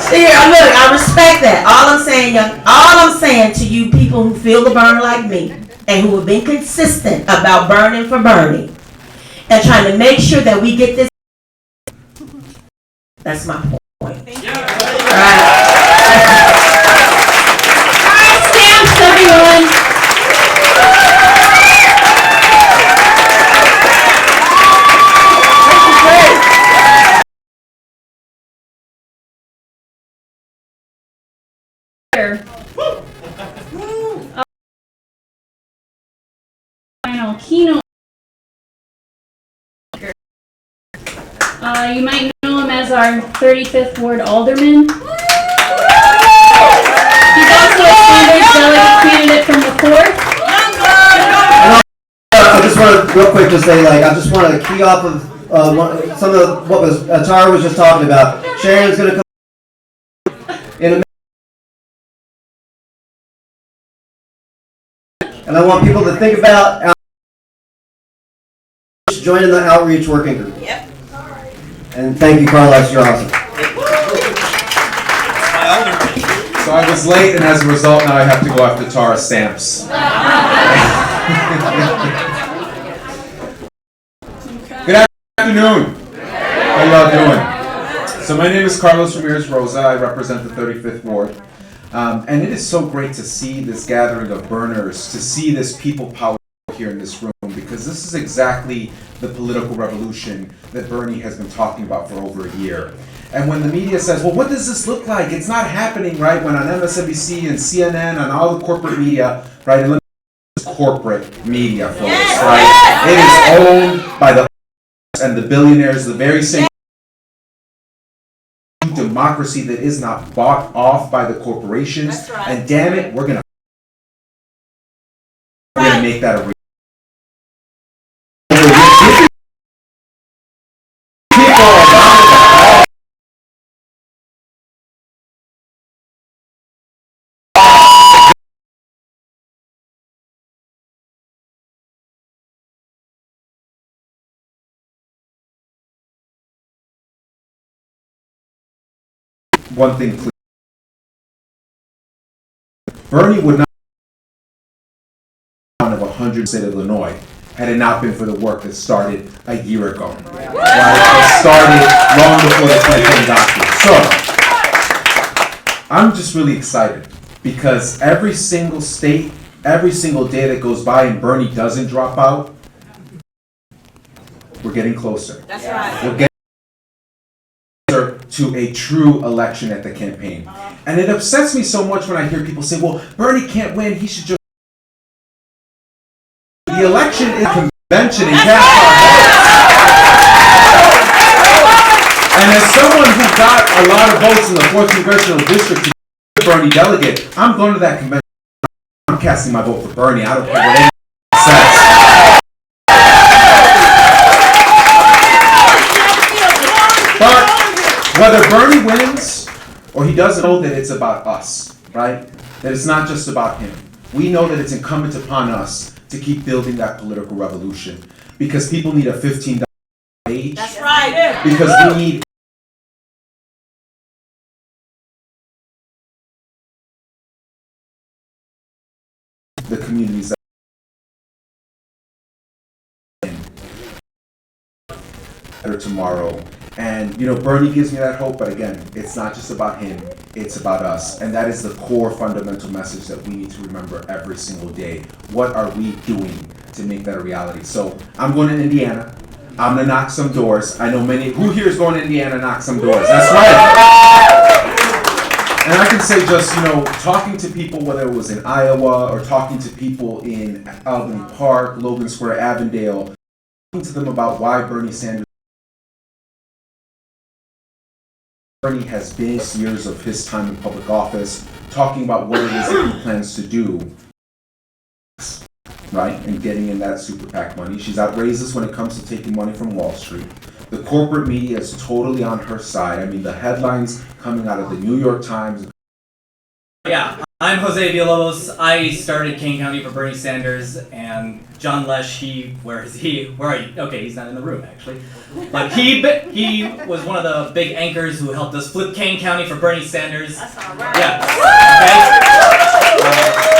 Look, I respect that. All I'm saying to you people who feel the burn like me and who have been consistent about burning for Bernie and trying to make sure that we get this. That's my point. All right. Stamps, everyone. Final keynote. You might know him as our 35th Ward Alderman. He's also a standard delegate candidate from the 4th. I just want to real quick just say, I just want to key off of some of what was Tara was just talking about. Sharon's going to come in a minute. And I want people to think about joining the outreach working group. Yep. And thank you, Carlos. You're awesome. So I was late, and as a result, now I have to go after Tara stamps. Good afternoon. How y'all doing? So my name is Carlos Ramirez Rosa. I represent the 35th Ward. And it is so great to see this gathering of burners, to see this people power here in this room, because this is exactly the political revolution that Bernie has been talking about for over a year. And when the media says, well, what does this look like? It's not happening, right? When on MSNBC and CNN and all the corporate media, right? And corporate media, folks, right? It is owned by the and the billionaires, the very same democracy that is not bought off by the corporations. That's right. And damn it, we're gonna make that a reality. One thing clear. Bernie would not one of 100 state of Illinois had it not been for the work that started a year ago. Right? It started long before the campaign got here. So, I'm just really excited because every single state, every single day that goes by and Bernie doesn't drop out, we're getting closer. That's right. We're getting to a true election at the campaign. And it upsets me so much when I hear people say, well, Bernie can't win, he should just... The election is a convention and cast our votes. And as someone who got a lot of votes in the 4th Congressional District to be a Bernie delegate, I'm going to that convention. I'm casting my vote for Bernie. I don't care what anyone says. But whether Bernie wins or he doesn't, know that it's about us, right? That it's not just about him. We know that it's incumbent upon us to keep building that political revolution because people need a $15 wage. That's right. Because we need the communities that better tomorrow. And, Bernie gives me that hope, but again, it's not just about him, it's about us. And that is the core fundamental message that we need to remember every single day. What are we doing to make that a reality? So, I'm going to Indiana. I'm going to knock some doors. I know many, who here is going to Indiana to knock some doors? That's right. And I can say just, talking to people, whether it was in Iowa or talking to people in Albany Park, Logan Square, Avondale, talking to them about why Bernie Sanders has been years of his time in public office, talking about what it is that he plans to do, right, and getting in that super PAC money. She's outrageous when it comes to taking money from Wall Street. The corporate media is totally on her side. I mean, the headlines coming out of the New York Times. Yeah. I'm Jose Villalobos. I started Kane County for Bernie Sanders, and John Lesh, where is he? Where are you? Okay, he's not in the room, actually. But he was one of the big anchors who helped us flip Kane County for Bernie Sanders. That's all right. Yeah. Okay.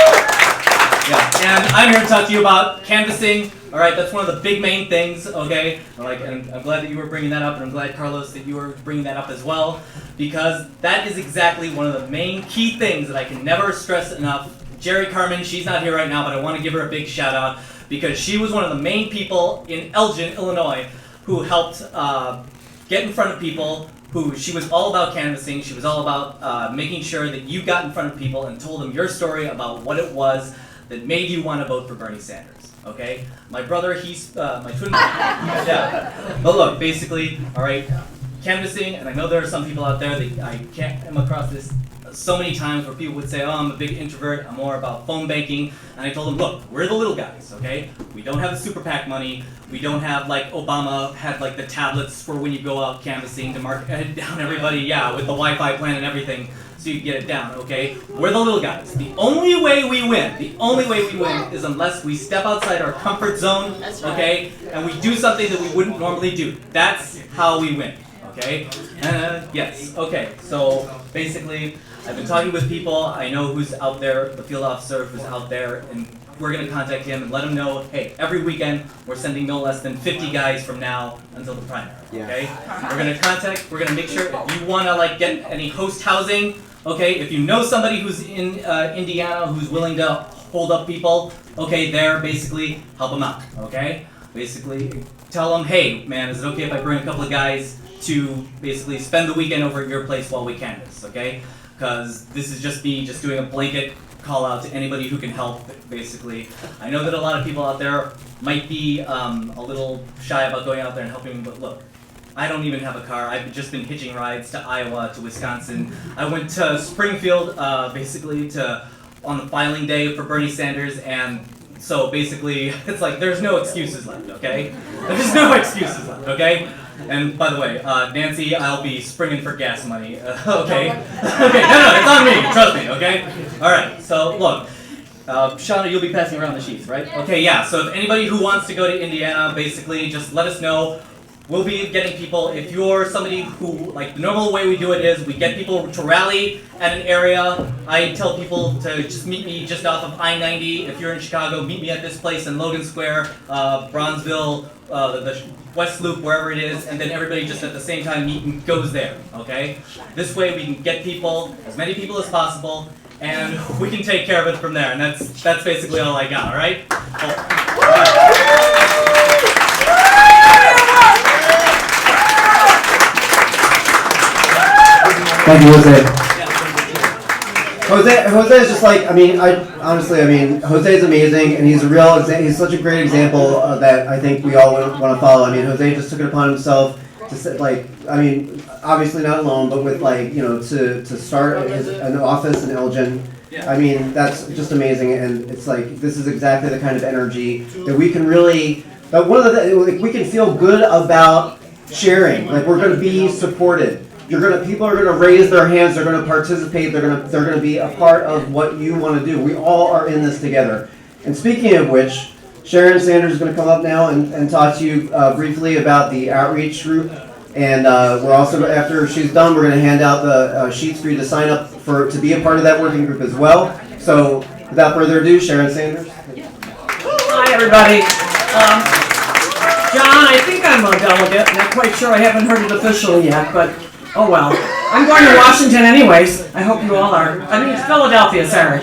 Yeah, and I'm here to talk to you about canvassing. All right, that's one of the big main things, okay? And I'm glad that you were bringing that up, and I'm glad, Carlos, that you were bringing that up as well, because that is exactly one of the main key things that I can never stress enough. Jerry Carmen, she's not here right now, but I want to give her a big shout out, because she was one of the main people in Elgin, Illinois, who helped get in front of people. She was all about canvassing. She was all about making sure that you got in front of people and told them your story about what it was that made you want to vote for Bernie Sanders. Okay, my brother, he's my twin brother. Yeah, but look, basically, all right, canvassing, and I know there are some people out there that I can't come across this so many times where people would say, oh, I'm a big introvert, I'm more about phone banking, and I told them, look, we're the little guys, okay? We don't have the super PAC money, we don't have, like, Obama had, like, the tablets for when you go out canvassing to mark down everybody, yeah, with the Wi-Fi plan and everything, so you get it down, okay? We're the little guys. The only way we win is unless we step outside our comfort zone, okay? And we do something that we wouldn't normally do. That's how we win, okay? Yes, okay, so basically, I've been talking with people. I know who's out there, the field officer who's out there, and we're going to contact him and let him know, hey, every weekend we're sending no less than 50 guys from now until the primary, okay? We're going to make sure if you want to, like, get any host housing, okay, if you know somebody who's in Indiana who's willing to hold up people, okay, there, basically, help them out, okay? Basically, tell them, hey, man, is it okay if I bring a couple of guys to basically spend the weekend over at your place while we canvass, okay? Because this is just me just doing a blanket call out to anybody who can help, basically. I know that a lot of people out there might be a little shy about going out there and helping, but look, I don't even have a car. I've just been hitching rides to Iowa, to Wisconsin. I went to Springfield, basically, on the filing day for Bernie Sanders, and so basically, it's like there's no excuses left, okay? There's no excuses left, okay? And by the way, Nancy, I'll be springing for gas money, okay? Okay, no, it's on me, trust me, okay? All right, so look, Shauna, you'll be passing around the sheets, right? Okay, yeah, so if anybody who wants to go to Indiana, basically, just let us know. We'll be getting people, if you're somebody who, like, the normal way we do it is we get people to rally at an area. I tell people to just meet me just off of I-90. If you're in Chicago, meet me at this place in Logan Square, Bronzeville, the West Loop, wherever it is, and then everybody just at the same time meet and goes there, okay? This way we can get people, as many people as possible, and we can take care of it from there. And that's basically all I got, all right? Thank you, Jose. Jose is just like, Jose is amazing, and he's such a great example that I think we all want to follow. I mean, Jose just took it upon himself to sit, obviously not alone, but with, to start an office in Elgin. I mean, that's just amazing, and it's like, this is exactly the kind of energy that we can really, we can feel good about sharing. Like, we're going to be supported. People are gonna raise their hands. They're gonna participate. They're gonna be a part of what you want to do. We all are in this together. And speaking of which, Sharon Sanders is gonna come up now and talk to you briefly about the outreach group. And we're also, after she's done, we're gonna hand out the sheets for you to sign up to be a part of that working group as well. So without further ado, Sharon Sanders. Hi, everybody. John, I think I'm a delegate. Not quite sure. I haven't heard it officially yet, but oh well. I'm going to Washington anyways. I hope you all are. I mean, it's Philadelphia, sorry.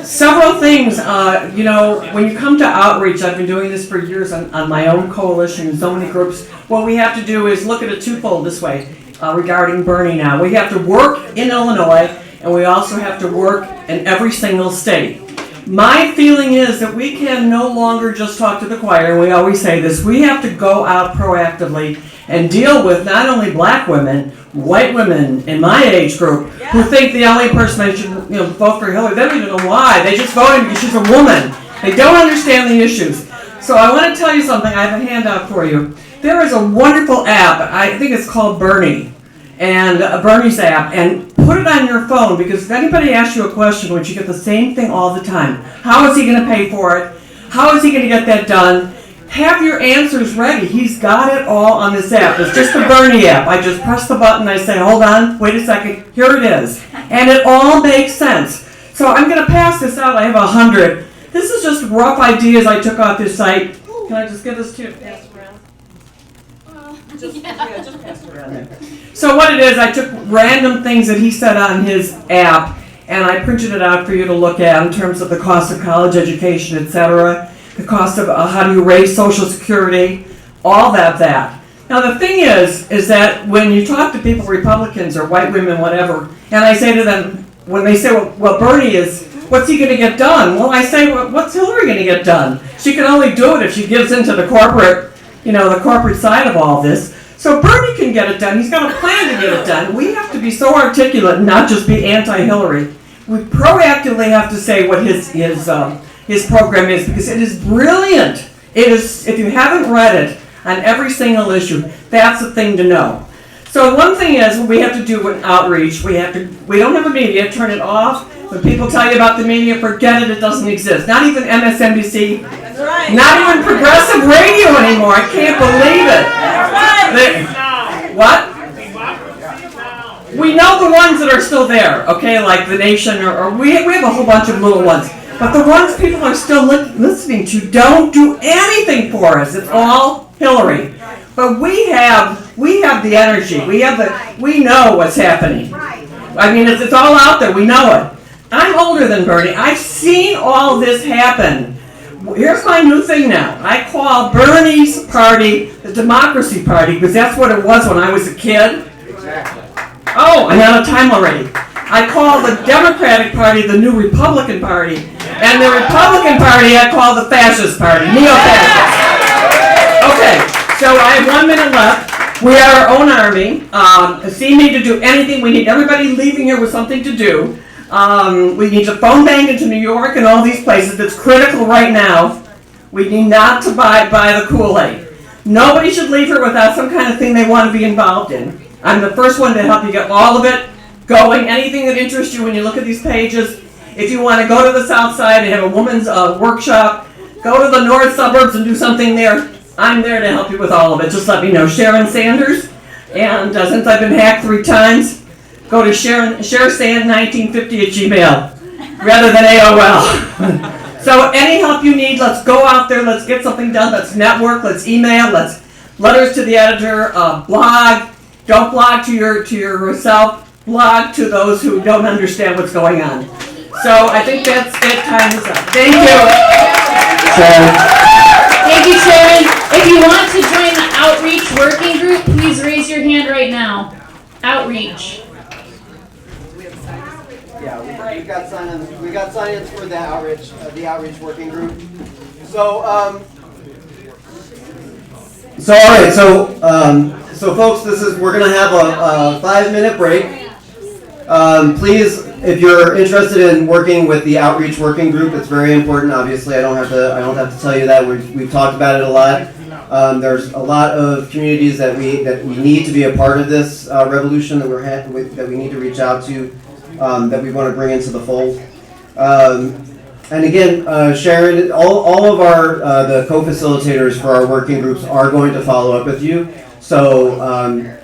Several things, when you come to outreach, I've been doing this for years on my own coalition and so many groups. What we have to do is look at it twofold this way regarding Bernie now. We have to work in Illinois, and we also have to work in every single state. My feeling is that we can no longer just talk to the choir, and we always say this. We have to go out proactively and deal with not only black women, white women in my age group who think the only person they should vote for Hillary. They don't even know why. They just voted because she's a woman. They don't understand the issues. So I want to tell you something. I have a handout for you. There is a wonderful app. I think it's called Bernie, and Bernie's app. And put it on your phone, because if anybody asks you a question, which you get the same thing all the time, how is he going to pay for it? How is he going to get that done? Have your answers ready. He's got it all on this app. It's just the Bernie app. I just press the button, I say, hold on, wait a second, here it is. And it all makes sense. So I'm going to pass this out. I have 100. This is just rough ideas I took off this site. Can I just give this to you? Pass it around. Just pass it around there. So what it is, I took random things that he said on his app, and I printed it out for you to look at in terms of the cost of college education, etc., the cost of how do you raise Social Security, all that. Now the thing is that when you talk to people, Republicans or white women, whatever, and I say to them, when they say, well Bernie is, what's he going to get done? Well, I say, well, what's Hillary going to get done? She can only do it if she gives into the corporate, the corporate side of all this. So Bernie can get it done. He's got a plan to get it done. We have to be so articulate and not just be anti-Hillary. We proactively have to say what his program is, because it is brilliant. It is, if you haven't read it on every single issue, that's the thing to know. So one thing is, we have to do an outreach. We don't have a media, turn it off. When people tell you about the media, forget it, it doesn't exist. Not even MSNBC, not even progressive radio anymore. I can't believe it. What? We know the ones that are still there, okay, like The Nation, or we have a whole bunch of little ones. But the ones people are still listening to don't do anything for us. It's all Hillary. But we have the energy. We know what's happening. I mean, it's all out there. We know it. I'm older than Bernie. I've seen all this happen. Here's my new thing now. I call Bernie's party the Democracy Party, because that's what it was when I was a kid. Exactly. Oh, I'm out of time already. I call the Democratic Party the new Republican Party, and the Republican Party I call the Fascist Party, neo-fascist. Okay, so I have 1 minute left. We are our own army. See me to do anything. We need everybody leaving here with something to do. We need to phone bank into New York and all these places. That's critical right now. We need not to buy the Kool-Aid. Nobody should leave here without some kind of thing they want to be involved in. I'm the first one to help you get all of it going. Anything that interests you when you look at these pages. If you want to go to the south side and have a woman's workshop, go to the north suburbs and do something there. I'm there to help you with all of it. Just let me know. Sharon Sanders. And since I've been hacked 3 times, go to SharonSand1950@gmail rather than AOL. So any help you need, let's go out there. Let's get something done. Let's network. Let's email. Let's letters to the editor. Blog. Don't blog to yourself. Blog to those who don't understand what's going on. So I think that's it. Time is up. Thank you. Thank you, Sharon. If you want to join the Outreach Working Group, please raise your hand right now. Outreach. Yeah, we've got sign-ins. We got sign-ins for the outreach working group. So, all right. So folks, we're gonna have a 5-minute break. Please, if you're interested in working with the outreach working group, it's very important. Obviously, I don't have to tell you that. We've talked about it a lot. There's a lot of communities that we need to be a part of this revolution that that we need to reach out to, that we want to bring into the fold. And again, Sharon, all of our the co-facilitators for our working groups are going to follow up with you. So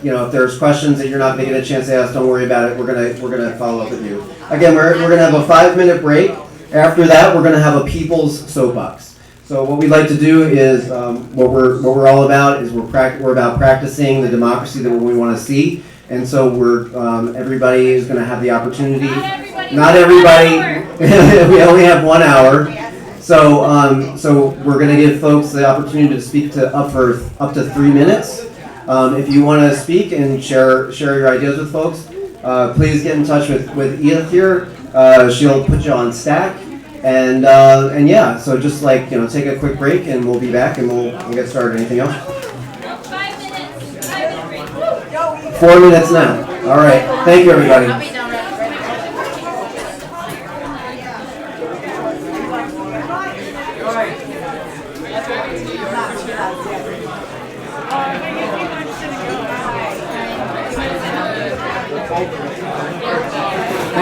if there's questions that you're not going to get a chance to ask, don't worry about it. We're gonna follow up with you. Again, we're gonna have a 5-minute break. After that, we're gonna have a people's soapbox. So what we'd like to do is what we're all about is we're about practicing the democracy that we want to see. And so everybody is going to have the opportunity. Not everybody. We only have 1 hour. So we're going to give folks the opportunity to speak up to 3 minutes. If you want to speak and share your ideas with folks, please get in touch with Edith here. She'll put you on stack. And yeah, so just take a quick break and we'll be back and we'll get started. Anything else? 5 minutes. 5-minute break. 4 minutes now. All right. Thank you, everybody. I'll be done right away.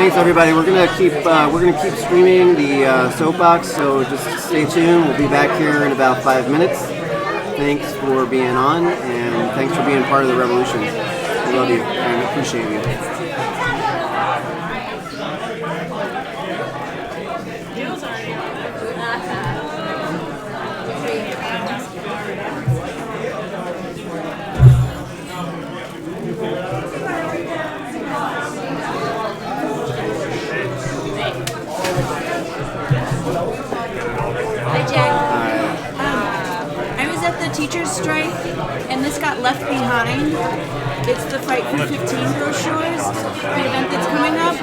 Thanks, everybody. We're gonna keep streaming the soapbox, so just stay tuned. We'll be back here in about 5 minutes. Thanks for being on, and thanks for being part of the revolution. We love you and appreciate you. Hi, Jack. I was at the teacher's strike, and this got left behind. It's the Fight for 15 brochures, the event that's coming up.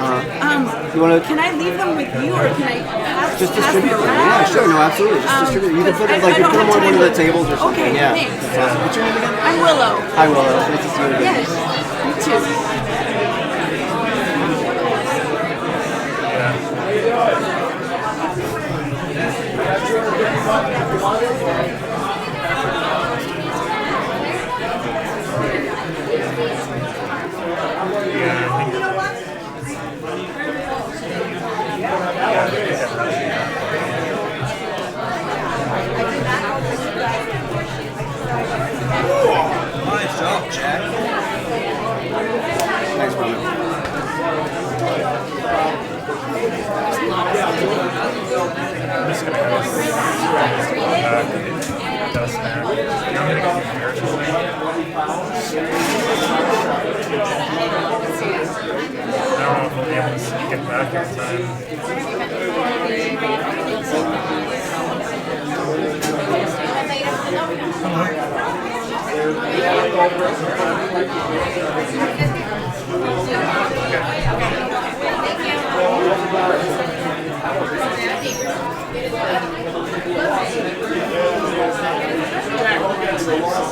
Can I leave them with you, or can I pass Distribute them them. around? Yeah, sure. No, absolutely. Just distribute them. You can put them, like, you put them on one of the tables or something. Okay, Yeah. thanks. That's awesome. What's your name again? I'm Willow. Hi, Willow. Nice to see you again. Yes, you too. Nice job, Jack. Thanks, brother. I'm just gonna go dust there. I'm gonna go here. I don't know if we'll be able to get back in time.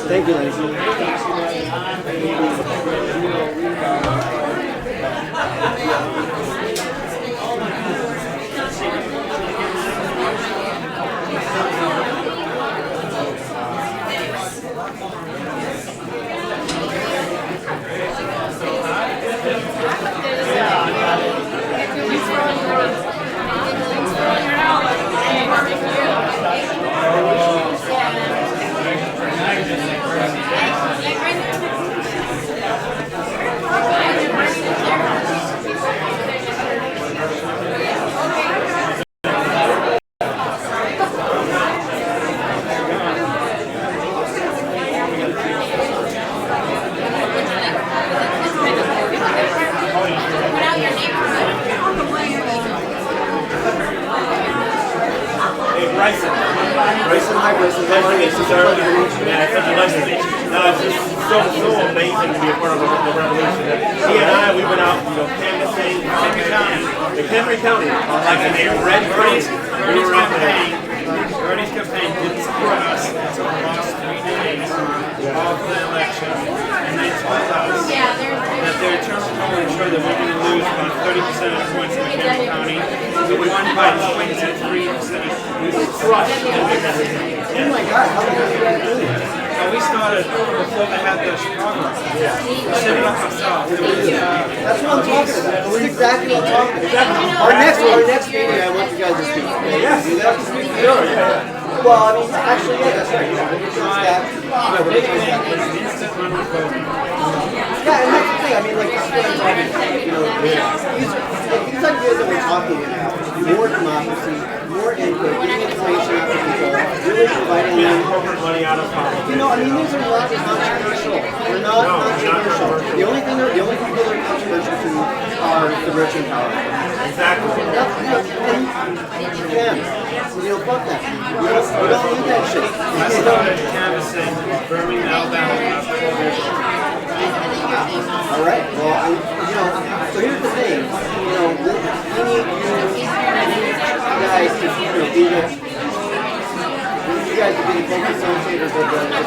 Thank you, Lindsay. So amazing to be a part of the revolution. He and I, we've been out, canvassing Henry County, like in a red Bernie's campaign didn't support us until the last 3 days of the election, and they told us that they're determined to ensure that we're going to lose about 30% of the points in Henry County. So we won by 23%. We were crushed. Oh my God, how did you guys do that? We started before they had their struggle. Set it up ourselves. That's what I'm talking about. This is exactly what I'm talking about. Our next meeting, I want you guys to speak. Yes. Do that? Sure, yeah. Well, I mean, actually, yeah, that's right. We'll get your staff. We'll get your staff. Yeah, and that's the thing. I mean, like, this is what I'm talking about. These ideas that we're talking about, more democracy, more input, getting information out to people, really providing them. Corporate money out of pocket. I mean, these are not controversial. They're not controversial. The only people that are controversial to are the rich and powerful. Exactly. Again, fuck that. We don't need that shit. I started canvassing Birmingham, Alabama. All right. Well, so here's the thing. We need you guys to, be the. You guys are being focused on facilitators of the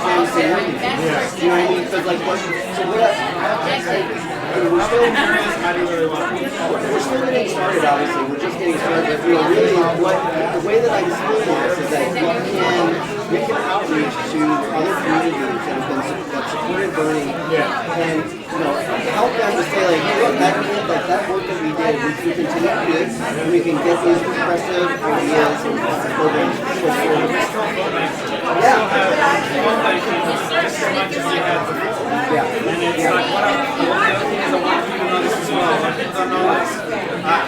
canvassing meeting. Yeah. You know what I mean? Because, like, we're still we're getting started, obviously. We're just getting started. But, really, the way that I explain this is that we can outreach to other communities that supported Bernie, and help them to say like, hey, look, that work that we did, we can continue to do it, and we can get these progressive ideas and programs pushed forward. Yeah.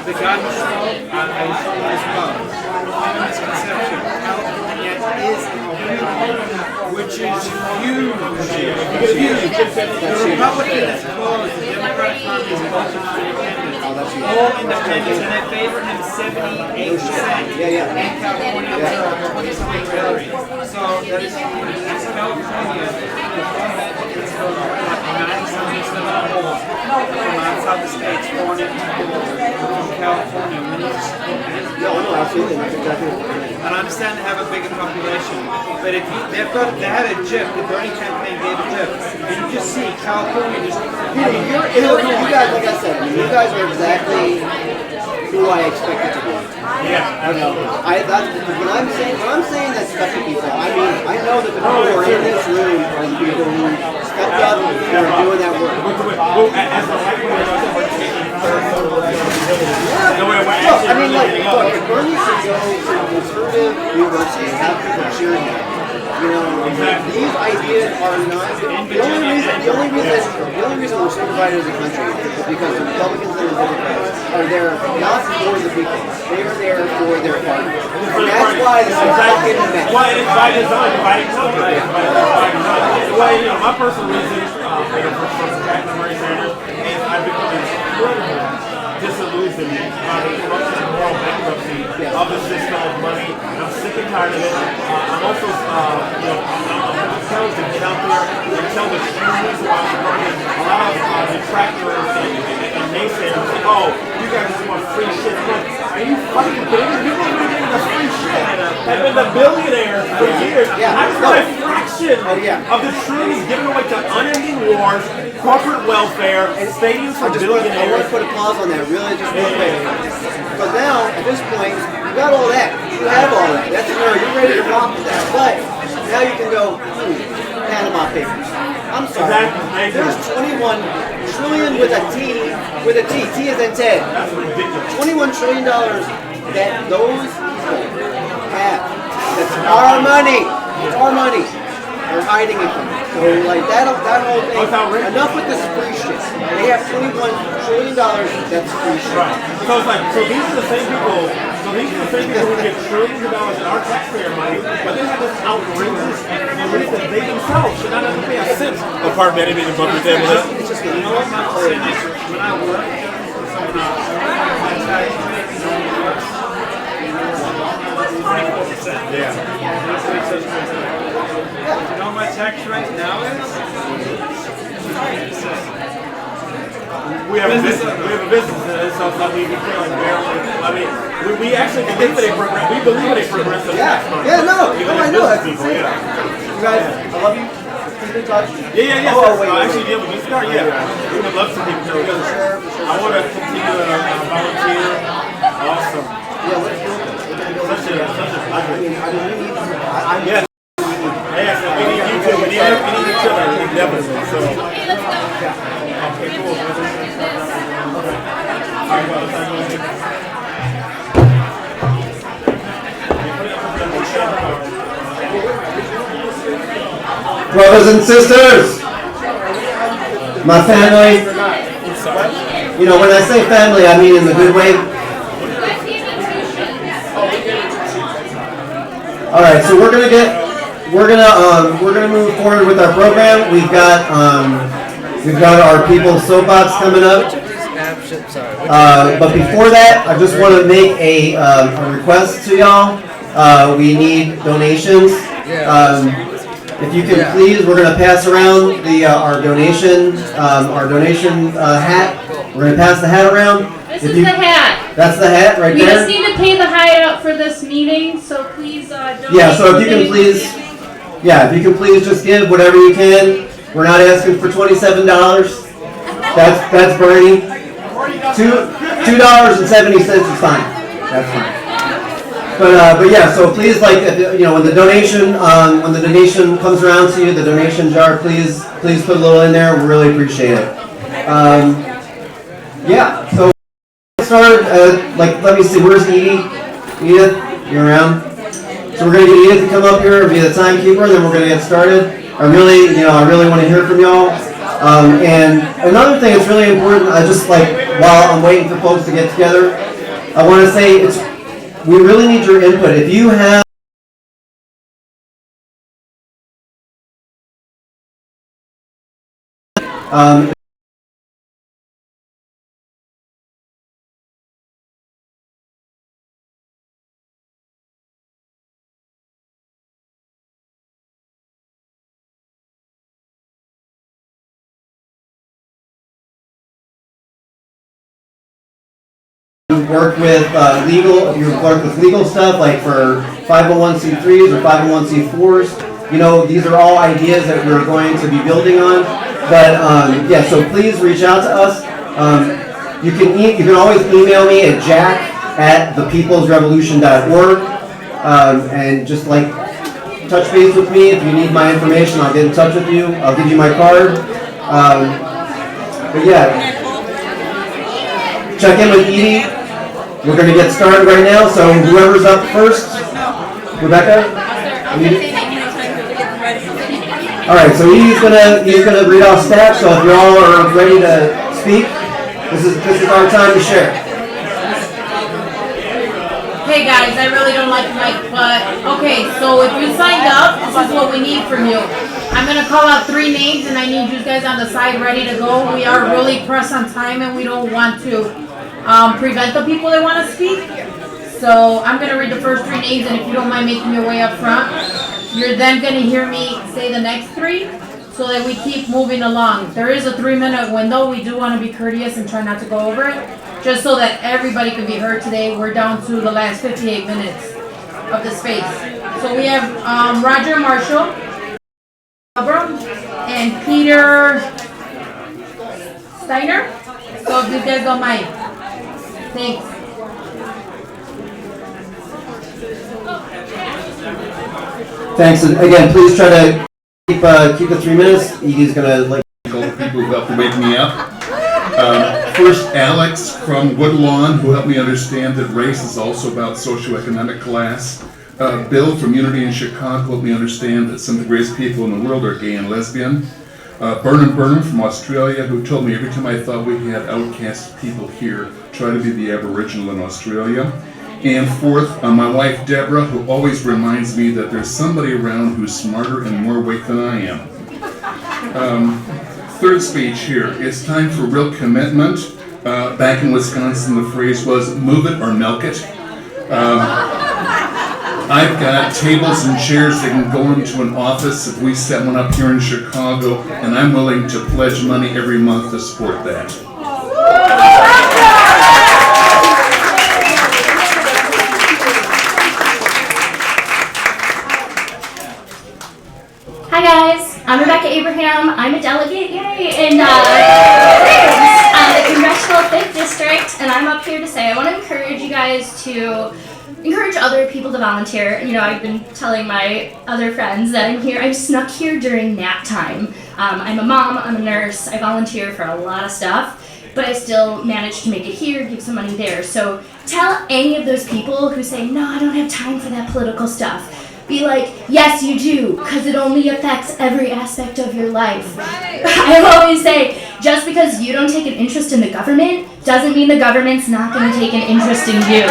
The guy who spoke, I was told as well, misconception. California is which is huge. The Republican is closed, the Democratic Party is closed to independents. All independents, and they favor him 78%. In California, 20-something million. So that is California. It's 90-something more from outside the states, foreign from California. We need to support them. No, absolutely. That's exactly what we're doing. And I understand they have a bigger population, but if they had a GIF, the Bernie campaign gave a GIF, and you just see California just. You guys, like I said, you guys are exactly who I expected to be. Yeah, absolutely. When I'm saying that special people, I mean I know that the people who are in this room are the people who stepped up and are doing that work. I mean, like, look, if Bernie should go to a conservative university and have people cheering him, these ideas are not the only reason we're so divided as a country is because the Republicans and the Democrats are there not for the people. They are there for their party. And that's why this is a fucking mess. Why it's by design, dividing country. Well, my personal reason for supporting Bernie Sanders is I've become incredibly disillusioned by the corruption and moral bankruptcy of the system of money. I'm sick and tired of it. I'm also, I'm compelled to get out there and tell the truth about Bernie. A lot of detractors and naysayers say, oh, you guys just want free shit. Are you fucking kidding me? People who are getting the free shit have been the billionaires for years. I just want a fraction of the truth given away to unending wars, corporate welfare, and stadiums for billionaires. I want to put a pause on that really just real quick. Because now, at this point, you got all that. You have all that. That's you're ready to rock with that. But now you can go, Panama Papers. I'm sorry. Exactly. There's 21 trillion with a T, T as in Ted. That's ridiculous. $21 trillion that those people have. That's our money. It's our money. They're hiding it from us. So like that whole thing. Enough with this free shit. They have $21 trillion that's free shit. Right. So it's like, so these are the same people. So these are the same people who get trillions of dollars in our taxpayer money, but they have this outrageous belief that they themselves should not have to pay a cent. Apart from anything in Bunker Table. It's just you know what my saying is when I work my tax rate is only 24%. Yeah. You know what my tax rate now is? We have a business, so it's like we feel like barely. I mean, we actually believe in a progressive tax market. Yeah, no, I know that. People, You guys, I love you. Keep in touch. Yeah. Oh, wait. Actually, yeah, we can start. Yeah, we would love to keep going because I want to continue to volunteer. Awesome. Yeah, let's do it. Such a pleasure. Yes. Yeah, so we need you too. We need each other. We need definitely. So. Okay, cool. Brothers and sisters, my family, when I say family, I mean in the good way. All right, so we're gonna move forward with our program. We've got our People's Soapbox coming up. But before that, I just want to make a request to y'all. We need donations. If you can please, we're going to pass around our donation hat. We're going to pass the hat around. This is the hat. That's the hat right We there. just need to pay the hideout for this meeting, so please donate. Yeah, so if you can please just give whatever you can. We're not asking for $27. That's Bernie. $2.70 is fine. That's fine. But yeah, so please, like, if, you know, when the donation comes around to you, the donation jar, please put a little in there. We really appreciate it. Yeah. So started. Let me see. Where's Edie? Edith, you're around. So we're gonna get Edith to come up here and be the timekeeper, and then we're gonna get started. I really want to hear from y'all. And another thing that's really important, while I'm waiting for folks to get together, I want to say we really need your input. If you have work with if you work with legal stuff, like for 501c3s or 501c4s, you know, these are all ideas that we're going to be building on. But yeah, so please reach out to us. You can always email me at jack@thepeoplesrevolution.org, and just like touch base with me. If you need my information, I'll get in touch with you. I'll give you my card. But yeah, check in with Edie. We're going to get started right now, so whoever's up first, Rebecca? Alright, so Edie's gonna read off stats, so if you all are ready to speak, this is our time to share. Hey guys, I really don't like the mic, but okay, so if you signed up, this is what we need from you. I'm gonna call out 3 names and I need you guys on the side ready to go. We are really pressed on time and we don't want to prevent the people that want to speak. So I'm going to read the first 3 names, and if you don't mind making your way up front, you're then going to hear me say the next 3 so that we keep moving along. There is a 3-minute window. We do want to be courteous and try not to go over it, just so that everybody can be heard today. We're down to the last 58 minutes of the space. So we have Roger Marshall, and Peter Steiner. So if you guys don't mind. Thanks. Thanks, and again, please try to keep the 3 minutes. Edie's gonna all the people who helped to wake me up. First, Alex from Woodlawn, who helped me understand that race is also about socioeconomic class. Bill from Unity in Chicago helped me understand that some of the greatest people in the world are gay and lesbian. Burnham from Australia, who told me every time I thought we had outcast people here, try to be the Aboriginal in Australia. And fourth, my wife Deborah, who always reminds me that there's somebody around who's smarter and more awake than I am. Third speech here, it's time for real commitment. Back in Wisconsin, the phrase was, move it or milk it. I've got tables and chairs that can go into an office if we set one up here in Chicago, and I'm willing to pledge money every month to support that. Hi guys, I'm Rebecca Abraham. I'm a delegate, yay, in the Congressional 5th District, and I'm up here to say I want to encourage you guys to encourage other people to volunteer. You know, I've been telling my other friends that I'm snuck here during nap time. I'm a mom, I'm a nurse, I volunteer for a lot of stuff, but I still managed to make it here, give some money there. So tell any of those people who say, no, I don't have time for that political stuff. Be like, yes you do, because it only affects every aspect of your life. Right. I always say, just because you don't take an interest in the government, doesn't mean the government's not going to take an interest in you.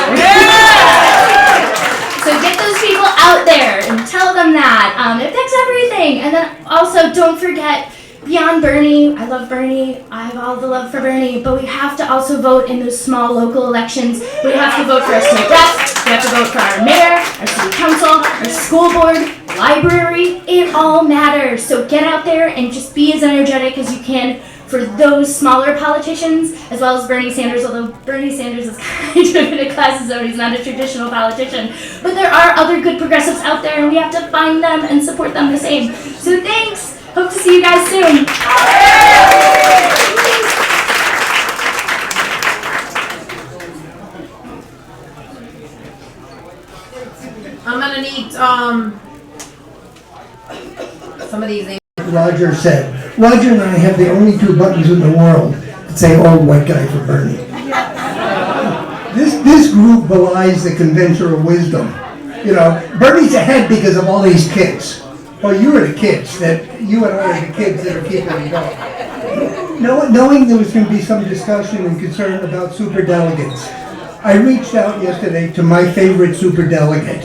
So get those people out there and tell them that. It affects everything. And then also, don't forget, beyond Bernie, I love Bernie, I have all the love for Bernie, but we have to also vote in those small local elections. We have to vote for our state reps, we have to vote for our mayor, our city council, our school board, library, it all matters. So get out there and just be as energetic as you can for those smaller politicians, as well as Bernie Sanders, although Bernie Sanders is kind of in a class zone, he's not a traditional politician. But there are other good progressives out there, and we have to find them and support them the same. So thanks! Hope to see you guys soon. I'm gonna need, some of these names. Roger said. Roger and I have the only two buttons in the world that say old white guy for Bernie. This group belies the conventional wisdom. You know, Bernie's ahead because of all these kids. Well, you are the kids that, you and I are the kids that are keeping it going. Knowing there was going to be some discussion and concern about superdelegates, I reached out yesterday to my favorite superdelegate,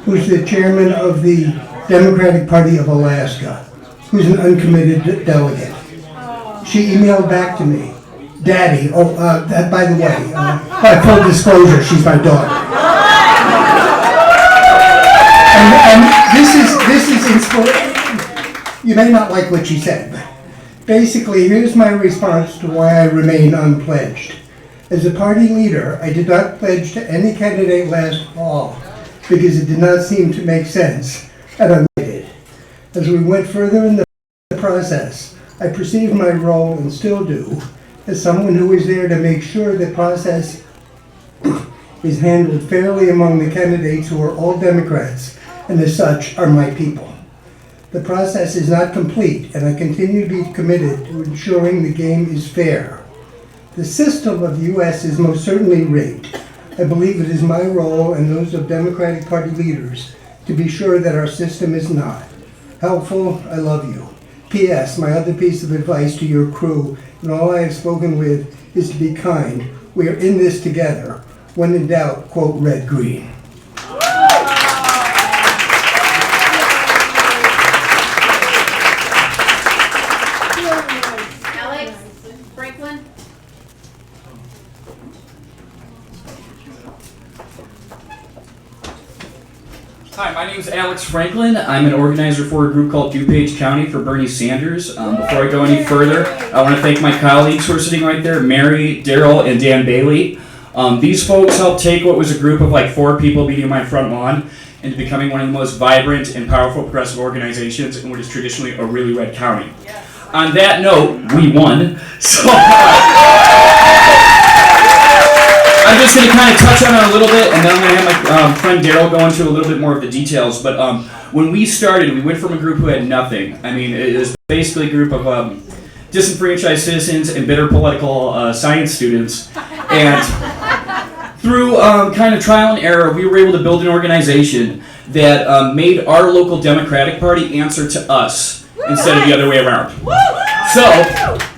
who's the chairman of the Democratic Party of Alaska, who's an uncommitted delegate. She emailed back to me, Daddy, by the way, by full disclosure, she's my daughter. And this is inspiration. You may not like what she said, but basically, here's my response to why I remain unpledged. As a party leader, I did not pledge to any candidate last fall because it did not seem to make sense, and I waited. As we went further in the process, I perceived my role, and still do, as someone who is there to make sure the process is handled fairly among the candidates who are all Democrats, and as such are my people. The process is not complete, and I continue to be committed to ensuring the game is fair. The system of the U.S. is most certainly rigged. I believe it is my role and those of Democratic Party leaders to be sure that our system is not. Helpful, I love you. P.S. My other piece of advice to your crew and all I have spoken with is to be kind. We are in this together. When in doubt, quote red, green. Alex Franklin. Hi, my name is Alex Franklin. I'm an organizer for a group called DuPage County for Bernie Sanders. Before I go any further, I want to thank my colleagues who are sitting right there, Mary, Daryl, and Dan Bailey. These folks helped take what was a group of like 4 people meeting my front lawn into becoming one of the most vibrant and powerful progressive organizations in what is traditionally a really red county. On that note, we won. So I'm just going to kind of touch on it a little bit, and then I'm going to have my friend Daryl go into a little bit more of the details. But when we started, we went from a group who had nothing. I mean, it was basically a group of disenfranchised citizens and bitter political science students. And through kind of trial and error, we were able to build an organization that made our local Democratic Party answer to us instead of the other way around. So,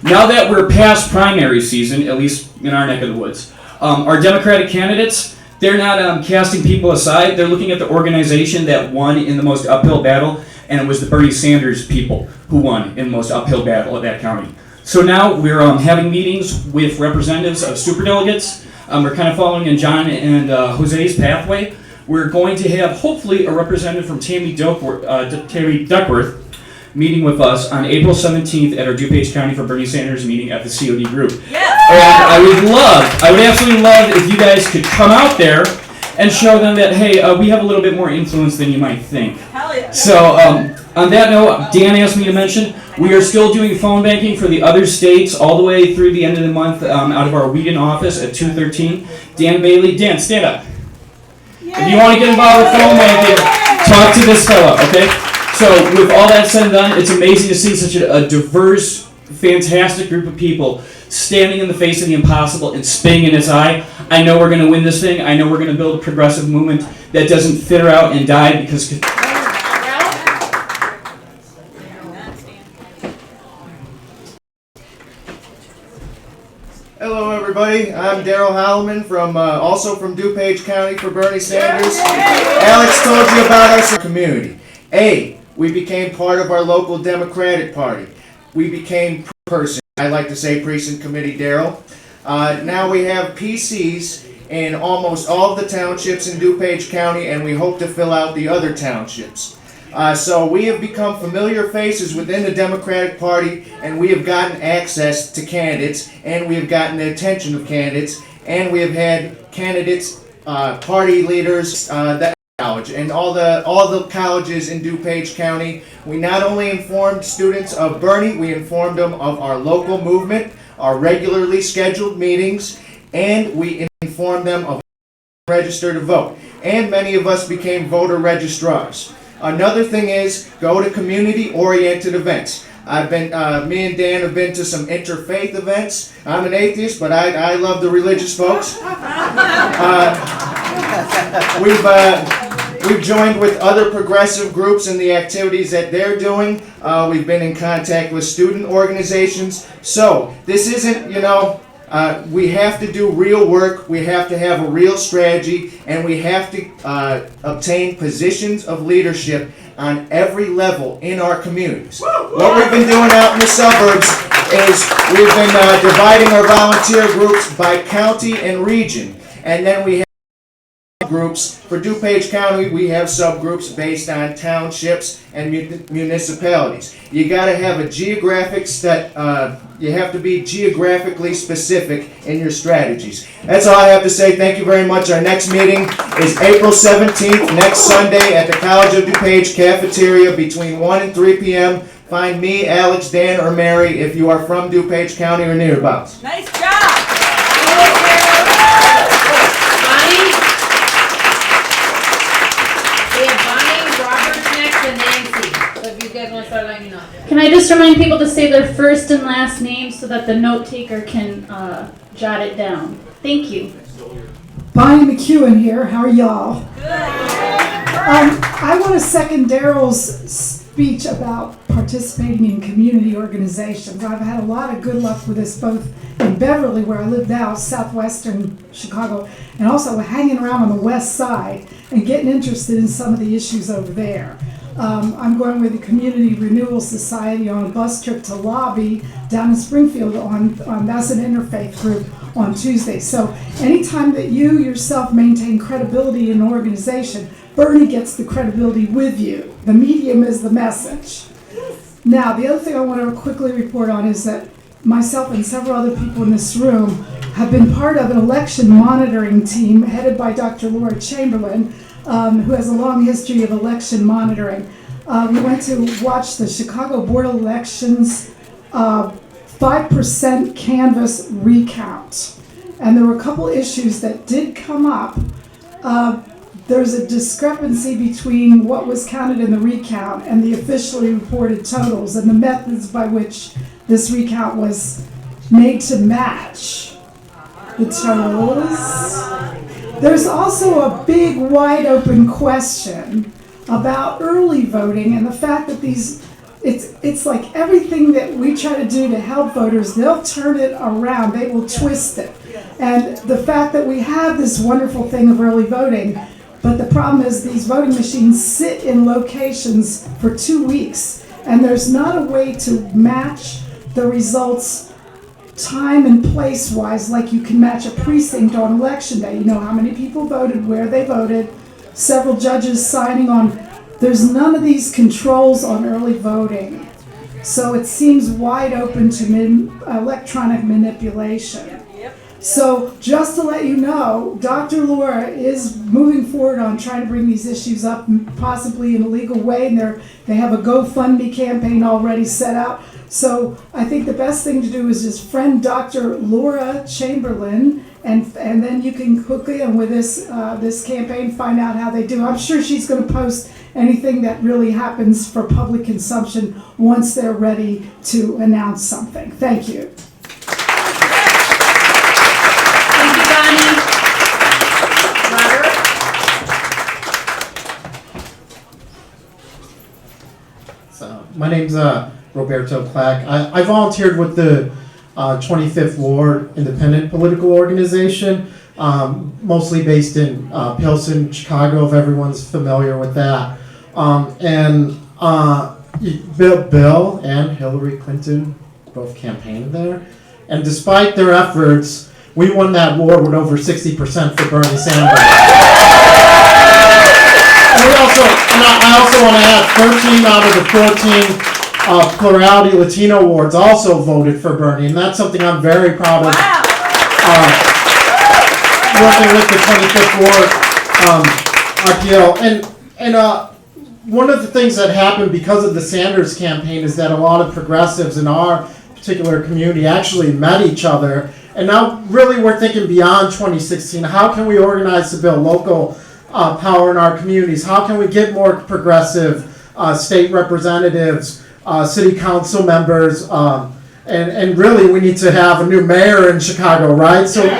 now that we're past primary season, at least in our neck of the woods, our Democratic candidates, they're not casting people aside. They're looking at the organization that won in the most uphill battle, and it was the Bernie Sanders people who won in the most uphill battle of that county. So now we're having meetings with representatives of superdelegates. We're kind of following in John and Jose's pathway. We're going to have, hopefully, a representative from Tammy Duckworth meeting with us on April 17th at our DuPage County for Bernie Sanders meeting at the COD group. Yeah. And I would absolutely love if you guys could come out there and show them that, hey, we have a little bit more influence than you might think. Hell yeah. So, on that note, Dan asked me to mention, we are still doing phone banking for the other states all the way through the end of the month out of our Wheaton office at 213. Dan Bailey, Dan, stand up. Yay. If you want to get involved with phone banking, talk to this fella, okay? So with all that said and done, it's amazing to see such a diverse, fantastic group of people standing in the face of the impossible and spitting in its eye. I know we're going to win this thing. I know we're going to build a progressive movement that doesn't fitter out and die because... Hello everybody, I'm Daryl Halliman from also from DuPage County for Bernie Sanders. Alex told you about our community. We became part of our local Democratic Party. We became I like to say precinct committee Daryl. Now we have PCs in almost all of the townships in DuPage County, and we hope to fill out the other townships. So we have become familiar faces within the Democratic Party, and we have gotten access to candidates, and we have gotten the attention of candidates, and we have had candidates, party leaders, that college and all the colleges in DuPage County. We not only informed students of Bernie, we informed them of our local movement, our regularly scheduled meetings, and we informed them of register to vote. And many of us became voter registrars. Another thing is go to community-oriented events. Me and Dan have been to some interfaith events. I'm an atheist, but I love the religious folks. We've joined with other progressive groups in the activities that they're doing. We've been in contact with student organizations. So this isn't, we have to do real work, we have to have a real strategy, and we have to obtain positions of leadership on every level in our communities. What we've been doing out in the suburbs is we've been dividing our volunteer groups by county and region, and then we have groups. For DuPage County, we have subgroups based on townships and municipalities. You got to have a geographic you have to be geographically specific in your strategies. That's all I have to say. Thank you very much. Our next meeting is April 17th, next Sunday at the College of DuPage cafeteria between 1 and 3 p.m. Find me, Alex, Dan, or Mary if you are from DuPage County or nearabouts. Nice job! Bonnie? We have Bonnie, Robert next, and Nancy. So if you guys want to start letting me know. Can I just remind people to say their first and last name so that the note taker can jot it down? Thank you. Bonnie McEwen here. How are y'all? I want to second Daryl's speech about participating in community organizations. I've had a lot of good luck with this, both in Beverly, where I live now, southwestern Chicago, and also hanging around on the west side and getting interested in some of the issues over there. I'm going with the Community Renewal Society on a bus trip to Lobby down in Springfield that's an interfaith group on Tuesday. So anytime that you yourself maintain credibility in an organization, Bernie gets the credibility with you. The medium is the message. Now, the other thing I want to quickly report on is that myself and several other people in this room have been part of an election monitoring team headed by Dr. Laura Chamberlain, who has a long history of election monitoring. We went to watch the Chicago Board of Elections 5% canvass recount. And there were a couple issues that did come up. There's a discrepancy between what was counted in the recount and the officially reported totals and the methods by which this recount was made to match the totals. There's also a big wide open question about early voting and the fact that it's like everything that we try to do to help voters, they'll turn it around, they will twist it. And the fact that we have this wonderful thing of early voting, but the problem is these voting machines sit in locations for 2 weeks, and there's not a way to match the results time and place wise like you can match a precinct on election day. You know how many people voted, where they voted, several judges signing on. There's none of these controls on early voting. So it seems wide open to electronic manipulation. So just to let you know, Dr. Laura is moving forward on trying to bring these issues up, possibly in a legal way, and they have a GoFundMe campaign already set out. So I think the best thing to do is just friend Dr. Laura Chamberlain, and then you can quickly, and with this campaign, find out how they do. I'm sure she's going to post anything that really happens for public consumption once they're ready to announce something. Thank you. My name's Roberto Clack. I volunteered with the 25th Ward Independent Political Organization, mostly based in Pilsen, Chicago, if everyone's familiar with that. Bill and Hillary Clinton both campaigned there. And despite their efforts, we won that war with over 60% for Bernie Sanders. I also want to add 13 out of the 14 plurality Latino wards also voted for Bernie, and that's something I'm very proud of. Working with the 25th Ward RPO. One of the things that happened because of the Sanders campaign is that a lot of progressives in our particular community actually met each other And now really we're thinking beyond 2016. How can we organize to build local power in our communities? How can we get more progressive state representatives, city council members, and really we need to have a new mayor in Chicago, right? So, and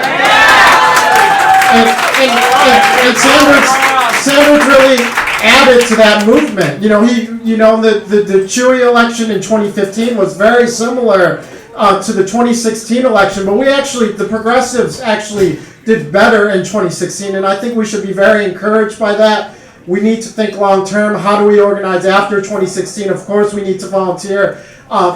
Sanders really added to that movement. The Chewy election in 2015 was very similar to the 2016 election, but the progressives actually did better in 2016, and I think we should be very encouraged by that. We need to think long term. How do we organize after 2016? Of course, we need to volunteer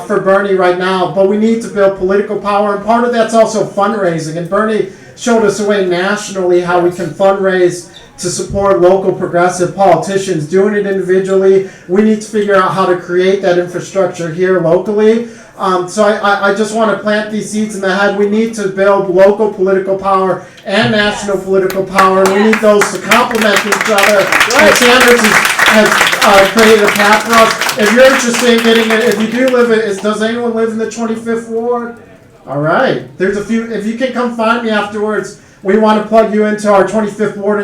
for Bernie right now, but we need to build political power, and part of that's also fundraising. And Bernie showed us a way nationally how we can fundraise to support local progressive politicians. Doing it individually, we need to figure out how to create that infrastructure here locally. So I just want to plant these seeds in the head. We need to build local political power and national political power, and we need those to complement each other. And Sanders has created a path for us. If you're interested in getting it, if you do live it, does anyone live in the 25th Ward? All right. There's a few. If you can come find me afterwards, we want to plug you into our 25th Ward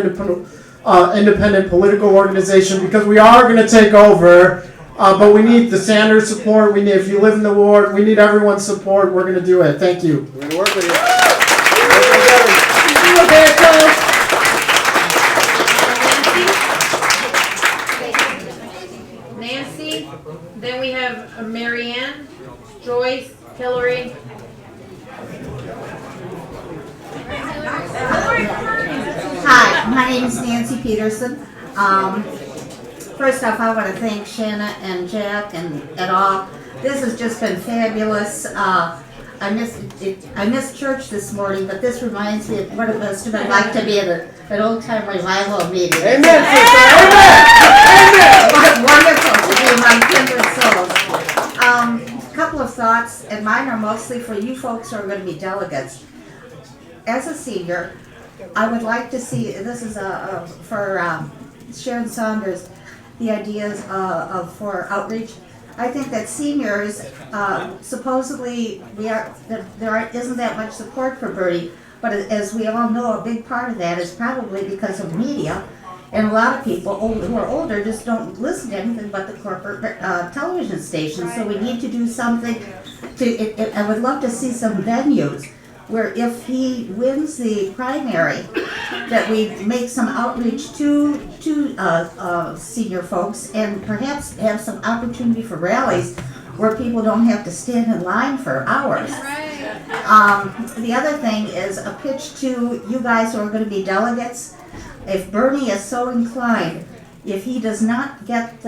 independent political organization, because we are going to take over. But we need the Sanders support. If you live in the ward, we need everyone's support. We're going to do it. Thank you. We're going to work with you. Nancy. Then we have Marianne, Joyce, Hillary. Hi, my name is Nancy Peterson. First off, I want to thank Shanna and Jack and all. This has just been fabulous. I missed church this morning, but this reminds me of what it must have been like to be at an old-time revival meeting. Amen, sister. Amen. Wonderful to be among kindred souls. A couple of thoughts, and mine are mostly for you folks who are going to be delegates. As a senior, I would like to see, this is for Sharon Saunders, the ideas for outreach. I think that seniors, supposedly there isn't that much support for Bernie, but as we all know, a big part of that is probably because of media, and a lot of people who are older just don't listen to anything but the corporate television stations. So we need to do something I would love to see some venues where if he wins the primary, that we make some outreach to senior folks, and perhaps have some opportunity for rallies where people don't have to stand in line for hours. The other thing is a pitch to you guys who are going to be delegates. If Bernie is so inclined, if he does not get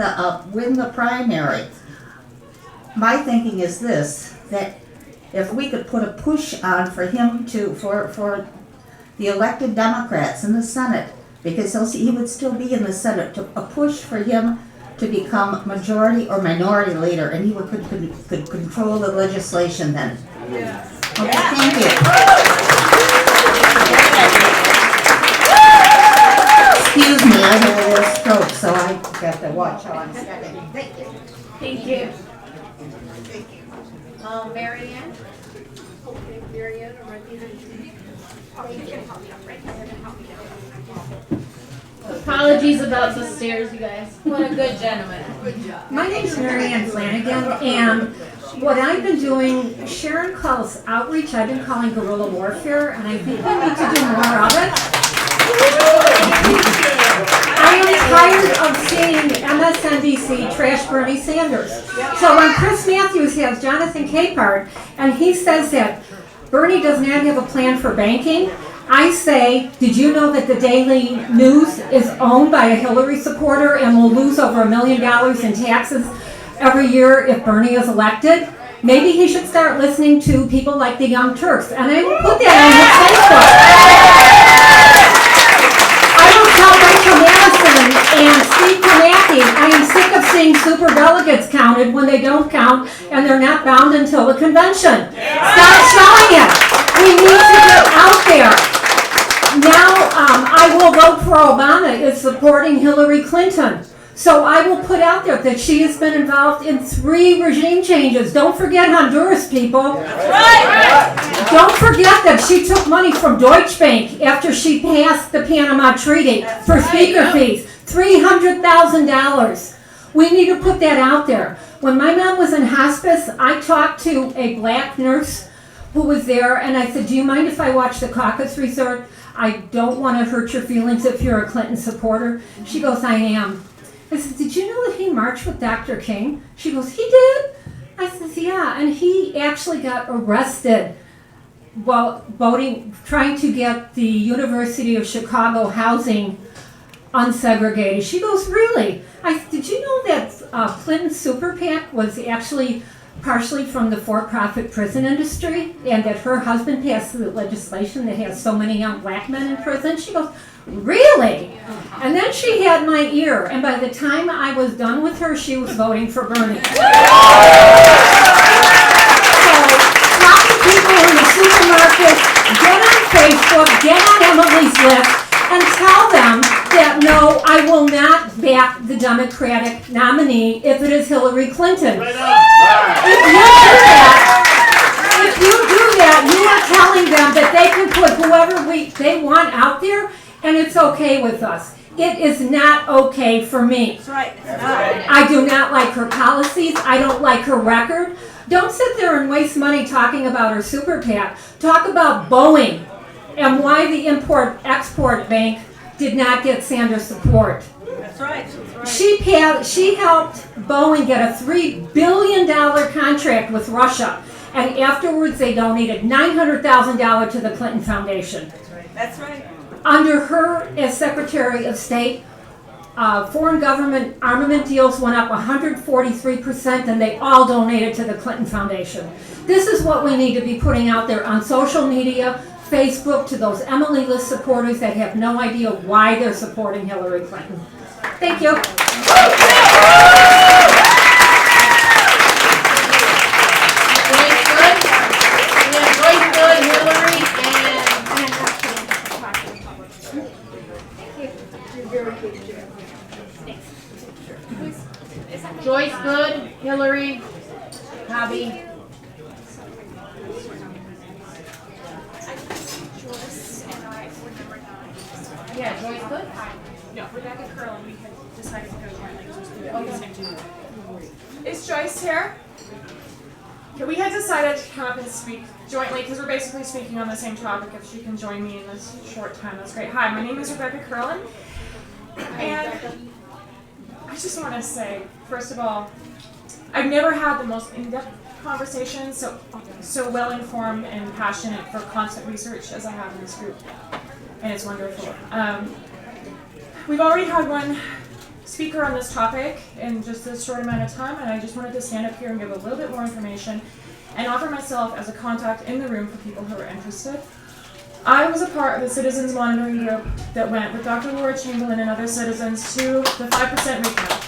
win the primary, my thinking is this, that if we could put a push on for him for the elected Democrats in the Senate, because he would still be in the Senate, a push for him to become majority or minority leader, and he could control the legislation then. Yeah. Okay, thank you. Excuse me, I had a little stroke, so I got to watch how I'm stepping. Thank you. Thank you. Marianne? Marianne, I'm right behind you. Apologies about the stairs, you guys. What a good gentleman. Good job. My name's Marianne Flanagan, and what I've been doing, Sharon calls outreach, I've been calling guerrilla warfare, and I think we need to do more of it. I am tired of seeing MSNBC trash Bernie Sanders. So when Chris Matthews has Jonathan Capehart, and he says that Bernie does not have a plan for banking, I say, did you know that the Daily News is owned by a Hillary supporter and will lose over $1 million in taxes every year if Bernie is elected? Maybe he should start listening to people like the Young Turks. And I will put that on his Facebook. I will tell Rachel Madison and Steve Kornacki, I am sick of seeing superdelegates counted when they don't count and they're not bound until the convention. Stop showing it. We need to get out there. Now, I will vote for Obama is supporting Hillary Clinton. So I will put out there that she has been involved in 3 regime changes. Don't forget Honduras, people. Right. Don't forget that she took money from Deutsche Bank after she passed the Panama Treaty for speaker fees. $300,000. We need to put that out there. When my mom was in hospice, I talked to a black nurse who was there, and I said, do you mind if I watch the caucus resort? I don't want to hurt your feelings if you're a Clinton supporter. She goes, I am. I said, did you know that he marched with Dr. King? She goes, he did? I said, yeah, and he actually got arrested while voting, trying to get the University of Chicago housing unsegregated. She goes, really? I said, did you know that Clinton's super PAC was actually partially from the for-profit prison industry, and that her husband passed the legislation that has so many young black men in prison? She goes, really? And then she had my ear, and by the time I was done with her, she was voting for Bernie. So, lots of people in the supermarket, get on Facebook, get on Emily's list, and tell them that no, I will not back the Democratic nominee if it is Hillary Clinton. If you do that, you are telling them that they can put whoever they want out there, and it's okay with us. It is not okay for me. That's right. I do not like her policies. I don't like her record. Don't sit there and waste money talking about her super PAC. Talk about Boeing and why the Import-Export Bank did not get Sanders' support. That's right. She helped Boeing get a $3 billion contract with Russia, and afterwards they donated $900,000 to the Clinton Foundation. That's right. Under her as Secretary of State, foreign government armament deals went up 143%, and they all donated to the Clinton Foundation. This is what we need to be putting out there on social media, Facebook, to those Emily List supporters that have no idea why they're supporting Hillary Clinton. Thank you. Joyce Good, Hillary, Hobby. Yeah, Joyce Good? No, Rebecca Curlin, we had decided to go jointly. Is Joyce here? Okay, we had decided to come up and speak jointly because we're basically speaking on the same topic. If she can join me in this short time, that's great. Hi, my name is Rebecca Curlin, and I just want to say, first of all, I've never had the most in-depth conversation, so well-informed and passionate for constant research as I have in this group, and it's wonderful. We've already had one speaker on this topic in just this short amount of time, and I just wanted to stand up here and give a little bit more information and offer myself as a contact in the room for people who are interested. I was a part of the Citizens Monitoring Group that went with Dr. Laura Chamberlain and other citizens to the 5% recount.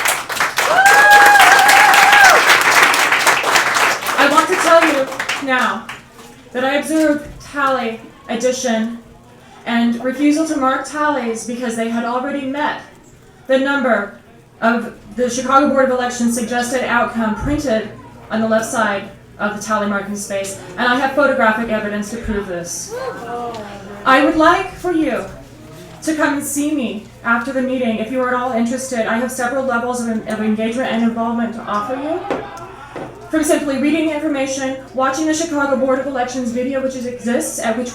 I want to tell you now that I observed tally, addition, and refusal to mark tallies because they had already met the number of the Chicago Board of Elections suggested outcome printed on the left side of the tally marking space, and I have photographic evidence to prove this. I would like for you to come and see me after the meeting if you are at all interested. I have several levels of engagement and involvement to offer you. From simply reading the information, watching the Chicago Board of Elections video, which exists, at which